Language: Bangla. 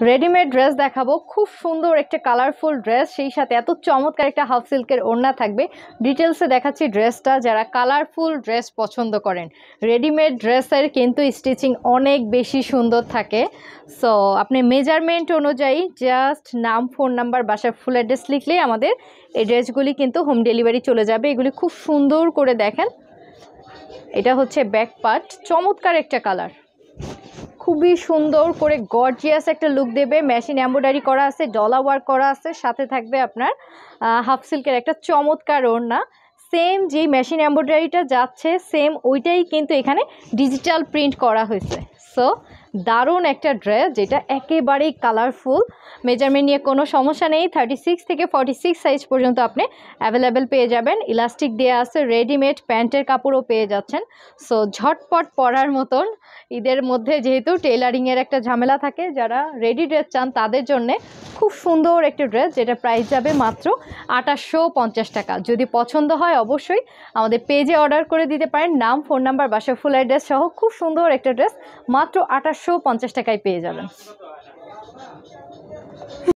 রেডিমেড ড্রেস দেখাবো, খুব সুন্দর একটা কালারফুল ড্রেস, সেই সাথে এত চমৎকার একটা হাফ সিল্কের ওড়না থাকবে। ডিটেলসে দেখাচ্ছি ড্রেসটা। যারা কালারফুল ড্রেস পছন্দ করেন, রেডিমেড ড্রেসের কিন্তু স্টিচিং অনেক বেশি সুন্দর থাকে। সো আপনি মেজারমেন্ট অনুযায়ী জাস্ট নাম, ফোন নাম্বার, বাসার ফুল অ্যাড্রেস লিখলেই আমাদের এই ড্রেসগুলি কিন্তু হোম ডেলিভারি চলে যাবে। এগুলি খুব সুন্দর করে দেখেন, এটা হচ্ছে ব্যাক পার্ট, চমৎকার একটা কালার, খুবই সুন্দর করে গর্জিয়াস একটা লুক দেবে। মেশিন এমব্রয়ডারি করা আছে, ডলা ওয়ার্ক করা আছে, সাথে থাকবে আপনার হাফ সিল্কের একটা চমৎকার ওড়না। সেম যেই মেশিন এমব্রয়ডারিটা যাচ্ছে সেম ওইটাই কিন্তু এখানে ডিজিটাল প্রিন্ট করা হয়েছে। সো দারুণ একটা ড্রেস, যেটা একেবারেই কালারফুল। মেজারমেন্ট নিয়ে কোনো সমস্যা নেই, 36 থেকে 46 সাইজ পর্যন্ত আপনি অ্যাভেলেবেল পেয়ে যাবেন। ইলাস্টিক দেওয়া আছে, রেডিমেড প্যান্টের কাপড়ও পেয়ে যাচ্ছেন। সো ঝটপট পরার মতন, ঈদের মধ্যে যেহেতু টেইলারিংয়ের একটা ঝামেলা থাকে, যারা রেডি ড্রেস চান তাদের জন্য খুব সুন্দর একটা ড্রেস, যেটা প্রাইস যাবে মাত্র 2850 টাকা। যদি পছন্দ হয় অবশ্যই আমাদের পেজে অর্ডার করে দিতে পারেন। নাম, ফোন নাম্বার, বাসার ফুল অ্যাড্রেস সহ খুব সুন্দর একটা ড্রেস মাত্র 2850 টাকায় পেয়ে যাবেন।